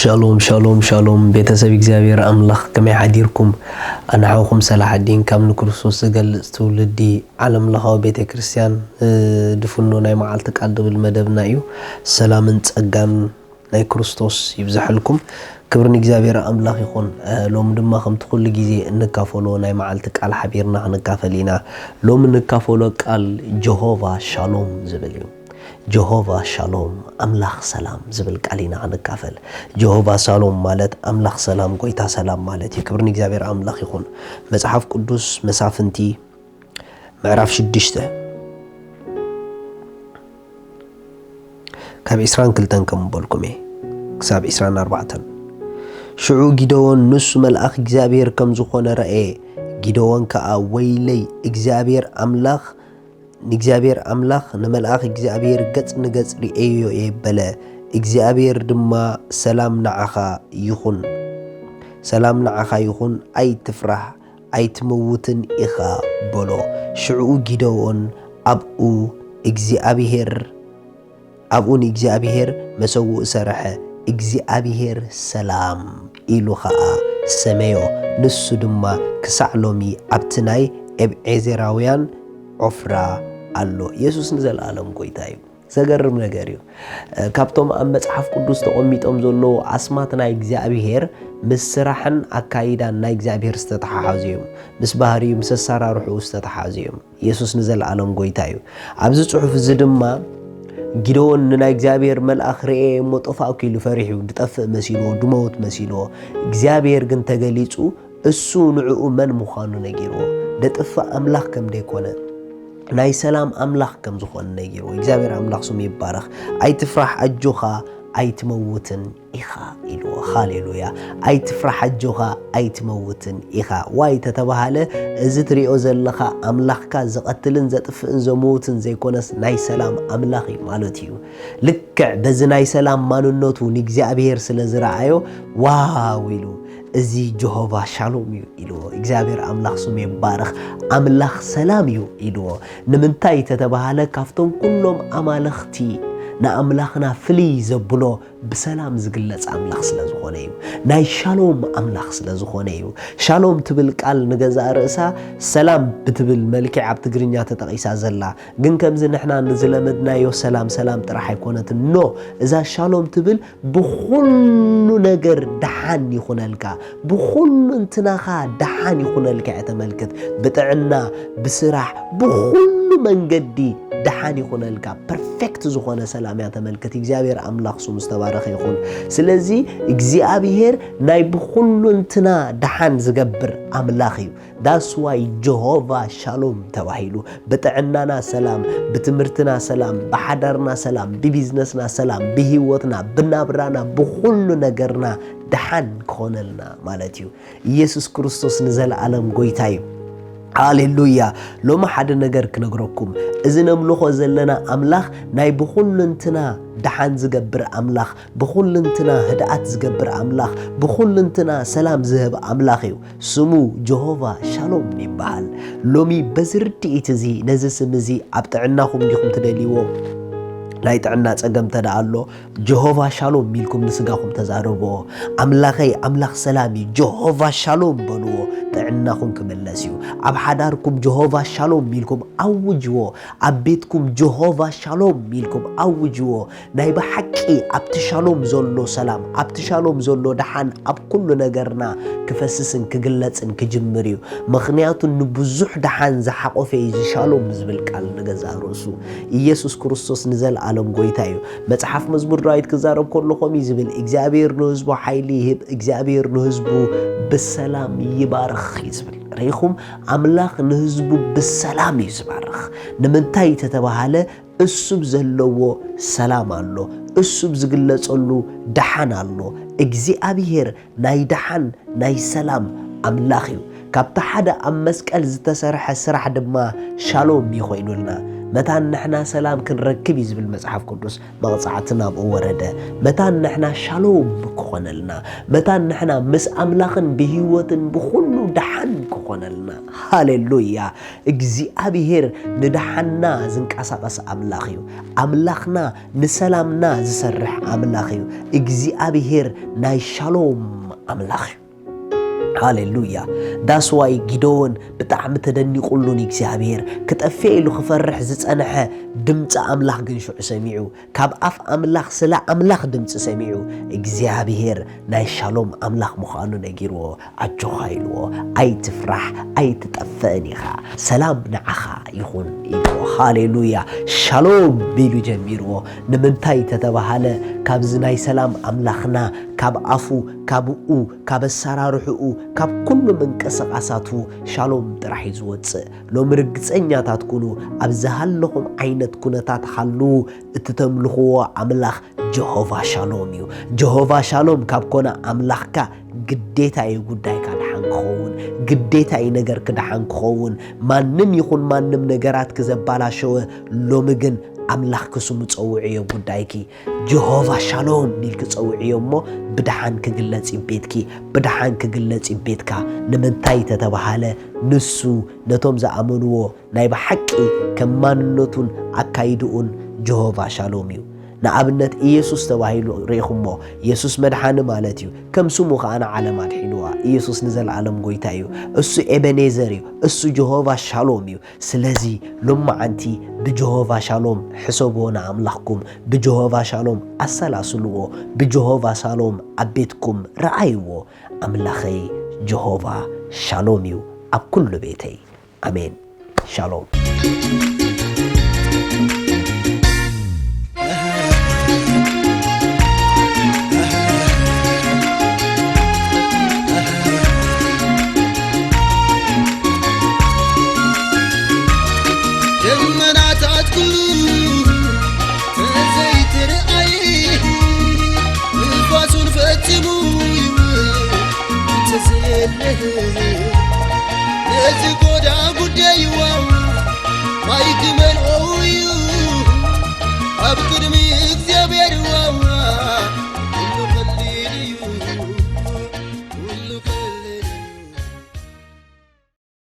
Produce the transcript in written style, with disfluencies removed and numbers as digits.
شالوم شالوم شالوم بيتسب እግዚአብሔር አምላኽ ከመይ ሓዲርኩም ኣንዓኹም ሰላሕ ዲን ካብ ንክርስቶስ ዝገልጽ ትውልዲ ዓለም ለኻዊ ቤተ ክርስቲያን ድፍኖ ናይ መዓልቲ ቃል ድብል መደብና እዩ ሰላምን ጸጋን ናይ ክርስቶስ ይብዛሕልኩም ክብርን እግዚአብሔር አምላኽ ይኹን ሎም ድማ ከምቲ ኩሉ ግዜ እንካፈሎ ናይ መዓልቲ ቃል ሓቢርና ክንካፈሊና ሎም እንካፈሎ ቃል ጀሆቫ ሻሎም ዝብል እዩ جهوفا شالوم أملاخ سلام زبل قالينا نكافل جهوفا شالوم مالت أملاخ سلام قويتا سلام مالت يكبرني እግዚአብሔር أملاخ يخون مصحف قدوس مسافنتي معرف شدشته كاب إسران كلتن كم بولكمي كساب إسران 4 شعو جدوان نص ملأخ እግዚአብሔር كم زخون رأي جدوان كأ ويلي እግዚአብሔር أملاخ نجزابير أملاخ نملأخ إجزابير قط نقص رئيو يبلا إجزابير دما سلام نعخا يخون سلام نعخا يخون أي تفرح أي تموتن إخا بلو شعو جدون أبو إجزابير أبون إجزابير مسوو سرحة إجزابير سلام إلو خاء سميو نسو دما كسعلومي أبتناي إب عزراويان عفرا الله يسوس نزل عالم قويتايو زغرم نغريو كابتوم ام مصحف قدوس تقوميطوم زلو اسماتنا እግዚአብሔር مسرحن اكايدا نا እግዚአብሔር استتحازيوم مس ባህሪው مسسارا روحو استتحازيوم يسوس نزل عالم قويتايو ابز صحف زدما ጊዶን ና እግዚአብሔር መልአኽ ረኤ ሞጦፋው ኪሉ ፈሪሑ ድጠፍ መሲሎ ድሞት መሲሎ እግዚአብሔር ግን ተገሊጹ እሱ ንዑኡ መን ምዃኑ ነጊሮ ደጥፋ አምላኽ ከም ደይኮነ ናይ ሰላም አምላኽ ከም ዝኾነ ነጊሮ እግዚአብሔር አምላኽ ስሙ ይባረኽ አይትፍራህ አጆኻ አይትመውትን ኢኻ ኢሉ ሃሌሉያ አይትፍራህ አጆኻ አይትመውትን ኢኻ ዋይ ተተባሃለ እዚ ትሪኦ ዘለኻ አምላኽካ ዘቀትልን ዘጥፍእን ዘሞትን ዘይኮነስ ናይ ሰላም አምላኽ ማለት እዩ ልክዕ በዚ ናይ ሰላም ማንነቱ ንእግዚአብሔር ስለዝረአዮ ዋው ኢሉ እዚ ጀሆቫ ሻሎም እዩ ኢልዎ እግዚአብሔር አምላኽ ስሙ ይባረኽ አምላኽ ሰላም እዩ ኢልዎ ንምንታይ ተተባሃለ ካፍቶም ኩሎም አማልኽቲ ንአምላኽና ፍሊ ዘብሎ بسلام زغلص املاخ ስለዝኾነ እዩ ናይ ሻሎም املاخ ስለዝኾነ እዩ ሻሎም ትብል ቃል ንገዛ ርእሳ ሰላም ብትብል መልክዕ ኣብ ትግርኛ ተጠቂሳ ዘላ ግን ከምዚ ንሕና ንዝለመድናዮ ሰላም ሰላም ጥራሕ አይኮነት ኖ እዛ ሻሎም ትብል ብኹሉ ነገር ደሓን ይኹነልካ ብኹሉ እንትናኻ ደሓን ይኹነልካ ተመልከት ብጥዕና ብስራሕ ብኹሉ መንገዲ ደሓን ይኹነልካ ፐርፌክት ዝኾነ ሰላም ተመልከት እግዚአብሔር አምላኽ ስሙ ተባረኸ ይኹን ስለዚ እግዚአብሔር ናይ ብኹሉ እንትና ደሓን ዝገብር አምላኽ እዩ that's why Jehovah Shalom ተባሂሉ በጥዕናና ሰላም በትምርትና ሰላም በሐዳርና ሰላም በቢዝነስና ሰላም በህይወትና በናብራና በሁሉ ነገርና ደሓን ኮነልና ማለት እዩ ኢየሱስ ክርስቶስ ንዘለዓለም ጎይታ እዩ ሃሌሉያ ሎማ ሓደ ነገር ክነግረኩም እዚ ነምልኾ ዘለና አምላኽ ናይ ብኹልንትና ደሓን ዝገብር አምላኽ ብኹልንትና ህድአት ዝገብር አምላኽ ብኹልንትና ሰላም ዝህብ አምላኽ እዩ ስሙ ጀሆቫ ሻሎም ይባሃል ሎሚ በዝርድኢት እዚ ነዚ ስም እዚ ኣብ ጥዕናኹም ዲኹም ትደልይዎ ናይ ጥዕና ጸገም ተዳአሎ ጀሆቫ ሻሎም ሚልኩም ንስጋኹም ተዛረቦ አምላኸይ አምላኽ ሰላም ጀሆቫ ሻሎም በልዎ ጥዕናኹም ክመለስዩ ኣብ ሓዳርኩም ጀሆቫ ሻሎም ሚልኩም አውጅዎ ኣብ ቤትኩም ጀሆቫ ሻሎም ሚልኩም አውጅዎ ናይ በሐቂ ኣብቲ ሻሎም ዘሎ ሰላም ኣብቲ ሻሎም ዘሎ ደሓን ኣብ ኩሉ ነገርና ክፈስስን ክግለጽን ክጅምር እዩ ምኽንያቱ ንብዙሕ ደሓን ዝሓቆፈ ሻሎም ዝብል ቃል ንገዛ ርእሱ ኢየሱስ ክርስቶስ ንዘለዓለም ዘለዓለም ጎይታ እዩ መጽሓፍ መዝሙር ዳዊት ክዛረብ ከለኹም ይዝብል እግዚአብሔር ንህዝቡ ሓይሊ ይህብ እግዚአብሔር ንህዝቡ ብሰላም ይባርኽ ይዝብል ርኢኹም ኣምላኽ ንህዝቡ ብሰላም እዩ ዝባርኽ ንምንታይ ተተባሃለ እሱ ዘለዎ ሰላም ኣሎ እሱ ዝግለጸሉ ደሓን ኣሎ እግዚአብሔር ናይ ደሓን ናይ ሰላም ኣምላኽ እዩ ካብታ ሓደ ኣብ መስቀል ዝተሰርሐ ስራሕ ድማ ሻሎም ይኾይኑልና መታ ንሕና ሰላም ክንረክብ ይዝብል መጽሓፍ ቅዱስ መቕጻዕትና ኣብኡ ወረደ መታ ንሕና ሻሎም ክኾነልና መታ ንሕና ምስ ኣምላኽን ብህይወትን ብኹሉ ደሓን ክኾነልና ሃሌሉያ እግዚአብሔር ንደሓንና ዝንቀሳቐስ ኣምላኽ እዩ ኣምላኽና ንሰላምና ዝሰርሕ ኣምላኽ እዩ እግዚአብሔር ናይ ሻሎም ኣምላኽ እዩ ሃሌሉያ ዳስ ዋይ ጊዶን ብጣዕሚ ተደኒቁሉን እግዚአብሔር ክጠፍእ ኢሉ ክፈርሕ ዝጸንሐ ድምፂ ኣምላኽ ግን ሽዑ ሰሚዑ ካብ ኣፍ ኣምላኽ ስለ ኣምላኽ ድምፂ ሰሚዑ እግዚአብሔር ናይ ሻሎም ኣምላኽ ምዃኑ ነጊርዎ ኣጆኻ ኢልዎ ኣይትፍራሕ ኣይትጠፍእን ኢኻ ሰላም ንዓኻ ይኹን ኢልዎ ሃሌሉያ ሻሎም ኢሉ ጀሚርዎ ንምንታይ ተተባሃለ ካብዚ ናይ ሰላም ኣምላኽና ካብ ኣፉ ካብኡ ካብ ኣሰራርሑኡ ካብ ኩሉ ምንቅስቓሳቱ ሻሎም ጥራሕ እዩ ዝወፅእ ሎሚ ርግፀኛታት ኩኑ ኣብ ዝሃለኹም ዓይነት ኩነታት ሃሉ እትተምልኽዎ ኣምላኽ ጀሆቫ ሻሎም እዩ ጀሆቫ ሻሎም ካብ ኮነ ኣምላኽካ ግዴታ እዩ ጉዳይካ ድሓን ክኸውን ግዴታ እዩ ነገር ክድሓን ክኸውን ማንም ይኹን ማንም ነገራት ክዘባላሸወ ሎሚ ግን ኣምላኽ ክስሙ ፀውዕዮ ጉዳይኪ ጀሆቫ ሻሎም ኢልክ ፀውዕዮ እሞ ብድሓን ክግለጽ ቤትኪ ብድሓን ክግለጽ ቤትካ ንምንታይ ተተባሃለ ንሱ ነቶም ዝኣመንዎ ናይ ብሓቂ ከማንነቱን ኣካይድኡን ጀሆቫ ሻሎም እዩ ንኣብነት ኢየሱስ ተባሂሉ ርኢኹሞ ኢየሱስ መድሓኒ ማለት እዩ ከም ስሙ ኸኣነ ዓለም ኣድሒንዋ ኢየሱስ ንዘለዓለም ጎይታ እዩ እሱ ኤበኔዘር እዩ እሱ ጀሆቫ ሻሎም እዩ ስለዚ ሎማዓንቲ ብጀሆቫ ሻሎም ሕሰብዎ ንኣምላኽኩም ብጀሆቫ ሻሎም ኣሰላስልዎ ብጀሆቫ ሻሎም ኣብ ቤትኩም ረኣይዎ ኣምላኸይ ጀሆቫ ሻሎም እዩ ኣብ ኩሉ ቤተይ ኣሜን ሻሎም Let's go.